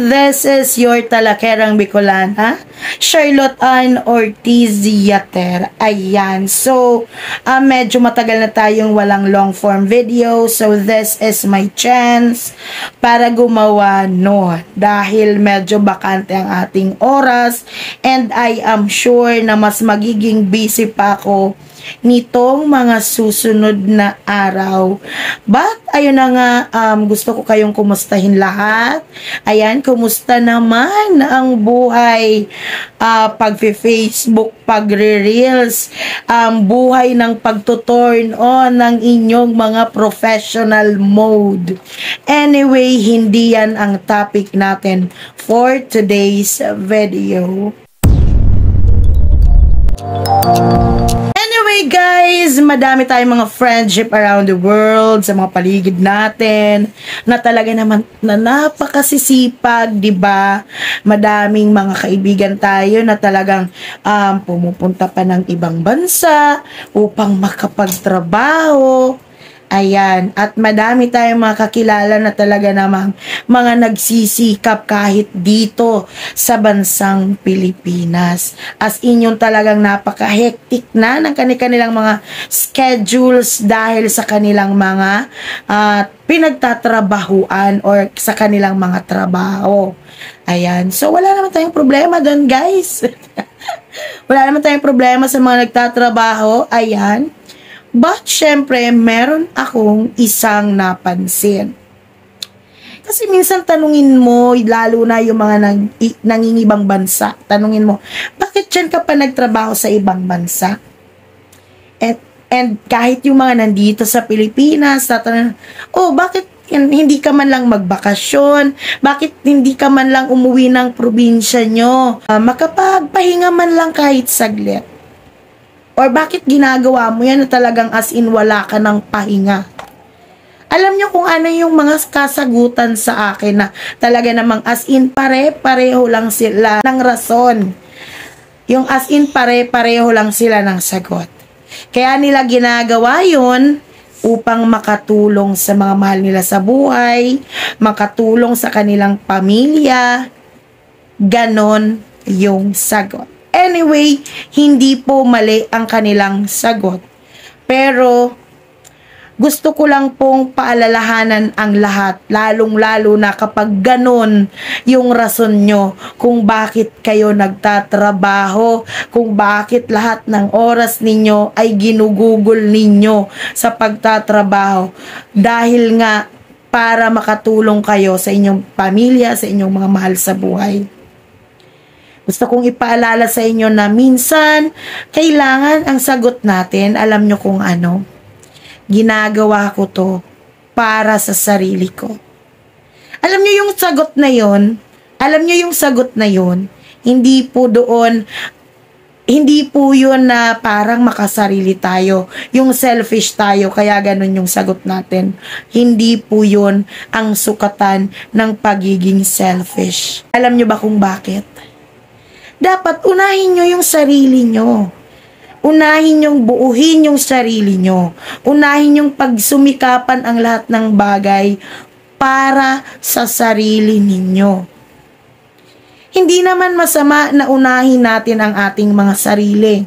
this is your talakerang Bicolana, Charlotte Ann Ortiz Yater. Ayan. So, medyo matagal na tayong walang long form video. So, this is my chance para gumawa no. Dahil medyo bakante ang ating oras. And I am sure na mas magiging busy pa ako nitong mga susunod na araw. But, ayun na nga, gusto ko kayong kumustahin lahat. Ayan, kumusta naman ang buhay, pag-Facebook, pagre-reels, buhay ng pagtuturn on ng inyong mga professional mode. Anyway, hindi yan ang topic natin for today's video. Anyway guys, madami tayong mga friendship around the world, sa mga paligid natin, na talaga naman na napakasisipag, diba? Madaming mga kaibigan tayo na talagang pumupunta pa ng ibang bansa upang makapagtrabaho. Ayan, at madami tayong mga kakilala na talaga namang mga nagsisikap kahit dito sa bansang Pilipinas. As in yung talagang napaka-hectic na ng kanilang mga schedules dahil sa kanilang mga pinagtatrabahuan or sa kanilang mga trabaho. Ayan, so wala naman tayong problema doon, guys. Wala naman tayong problema sa mga nagtatrabaho. Ayan. But, syempre, meron akong isang napansin. Kasi minsan tanungin mo, lalo na yung mga nangingibang bansa, tanungin mo, bakit dyan ka pa nagtrabaho sa ibang bansa? And kahit yung mga nandito sa Pilipinas, tatanungin, oh, bakit hindi ka man lang magbakasyon? Bakit hindi ka man lang umuwi ng probinsya nyo? Makapagpahinga man lang kahit saglit. Or bakit ginagawa mo yan na talagang as in wala ka ng pahinga? Alam nyo kung ano yung mga kasagutan sa akin na talaga namang as in pare-pareho lang sila ng rason. Yung as in pare-pareho lang sila ng sagot. Kaya nila ginagawa yun upang makatulong sa mga mahal nila sa buhay, makatulong sa kanilang pamilya. Ganon yung sagot. Anyway, hindi po mali ang kanilang sagot. Pero, gusto ko lang pong paalalahanan ang lahat, lalong-lalo na kapag ganon yung rason nyo kung bakit kayo nagtatrabaho, kung bakit lahat ng oras ninyo ay ginugugol ninyo sa pagtatrabaho. Dahil nga, para makatulong kayo sa inyong pamilya, sa inyong mga mahal sa buhay. Gusto kong ipaalala sa inyo na minsan, kailangan ang sagot natin, alam nyo kung ano, ginagawa ko to para sa sarili ko. Alam nyo yung sagot na yon, hindi po yun na parang makasarili tayo, yung selfish tayo, kaya ganun yung sagot natin. Hindi po yun ang sukatan ng pagiging selfish. Alam nyo ba kung bakit? Dapat unahin nyo yung sarili nyo. Unahin yung buuhin yung sarili nyo. Unahin yung pagsumikapan ang lahat ng bagay para sa sarili ninyo. Hindi naman masama na unahin natin ang ating mga sarili.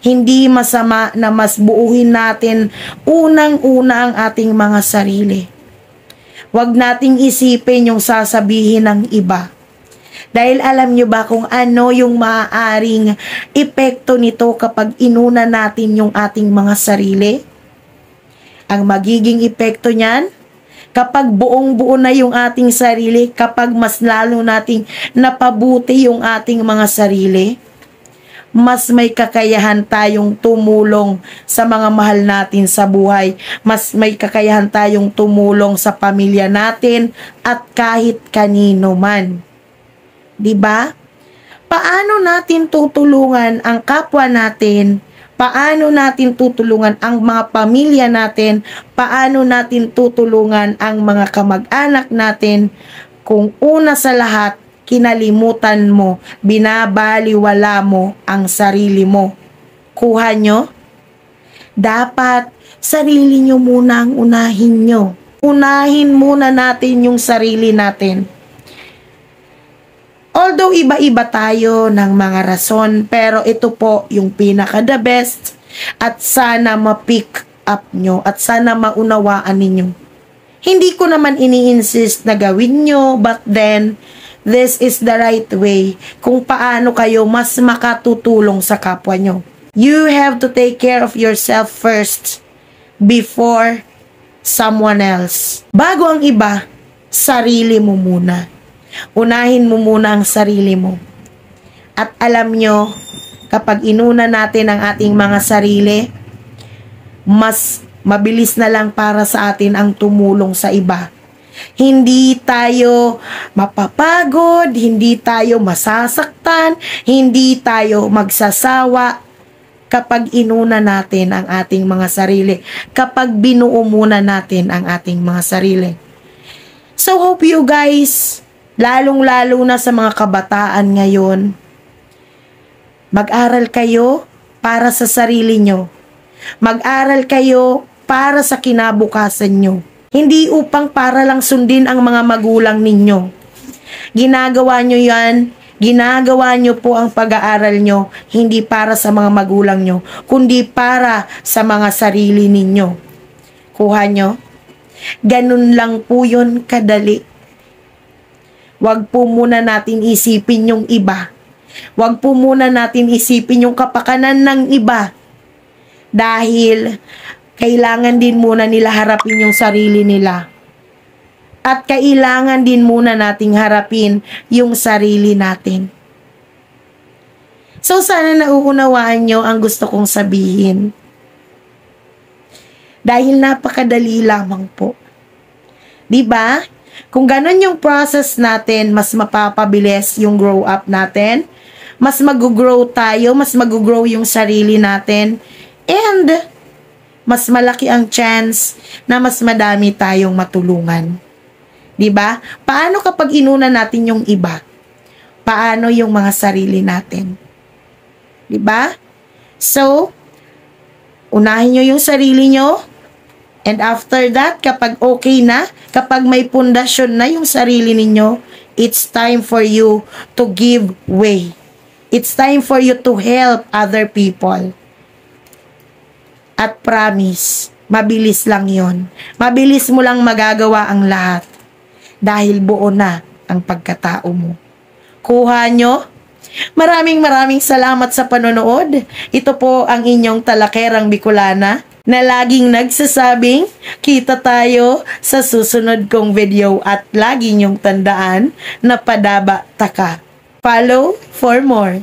Hindi masama na mas buuhin natin unang-una ang ating mga sarili. Huwag nating isipin yung sasabihin ng iba. Dahil alam nyo ba kung ano yung maaaring epekto nito kapag inuna natin yung ating mga sarili? Ang magiging epekto niyan, kapag buong-buo na yung ating sarili, kapag mas lalo nating napabuti yung ating mga sarili, mas may kakayahan tayong tumulong sa mga mahal natin sa buhay, mas may kakayahan tayong tumulong sa pamilya natin at kahit kanino man. Diba? Paano natin tutulungan ang kapwa natin? Paano natin tutulungan ang mga pamilya natin? Paano natin tutulungan ang mga kamag-anak natin kung una sa lahat, kinalimutan mo, binabaliwala mo ang sarili mo? Kuha nyo? Dapat sarili nyo muna ang unahin nyo. Unahin muna natin yung sarili natin. Although iba-iba tayo ng mga rason, pero ito po yung pinaka the best at sana ma-pick up nyo at sana maunawaan ninyo. Hindi ko naman ini-insist na gawin nyo, but then, this is the right way kung paano kayo mas makatutulong sa kapwa nyo. You have to take care of yourself first before someone else. Bago ang iba, sarili mo muna. Unahin mo muna ang sarili mo. At alam nyo, kapag inuna natin ang ating mga sarili, mas mabilis na lang para sa atin ang tumulong sa iba. Hindi tayo mapapagod, hindi tayo masasaktan, hindi tayo magsasawa kapag inuna natin ang ating mga sarili, kapag binuo muna natin ang ating mga sarili. So hope you guys, lalong-lalo na sa mga kabataan ngayon, mag-aral kayo para sa sarili nyo. Mag-aral kayo para sa kinabukasan nyo. Hindi upang para lang sundin ang mga magulang ninyo. Ginagawa nyo yan, ginagawa nyo po ang pag-aaral nyo, hindi para sa mga magulang nyo, kundi para sa mga sarili ninyo. Kuha nyo? Ganun lang po yun kadali. Wag po muna natin isipin yung iba. Wag po muna natin isipin yung kapakanan ng iba. Dahil kailangan din muna nila harapin yung sarili nila. At kailangan din muna nating harapin yung sarili natin. So sana nauunawaan nyo ang gusto kong sabihin. Dahil napakadali lamang po. 'Di ba? Kung ganun yung process natin, mas mapapabilis yung grow up natin. Mas mag-grow tayo, mas mag-grow yung sarili natin. And mas malaki ang chance na mas madami tayong matulungan. 'Di ba? Paano kapag inuna natin yung iba? Paano yung mga sarili natin? 'Di ba? So, unahin nyo yung sarili nyo. And after that, kapag okay na, kapag may pundasyon na yung sarili ninyo, it's time for you to give way. It's time for you to help other people. At promise, mabilis lang yon. Mabilis mo lang magagawa ang lahat. Dahil buo na ang pagkatao mo. Kuha nyo? Maraming salamat sa panonood. Ito po ang inyong talakerang Bicolana na laging nagsasabing, kita tayo sa susunod kong video at lagi niyong tandaan na padaba taka. Follow for more.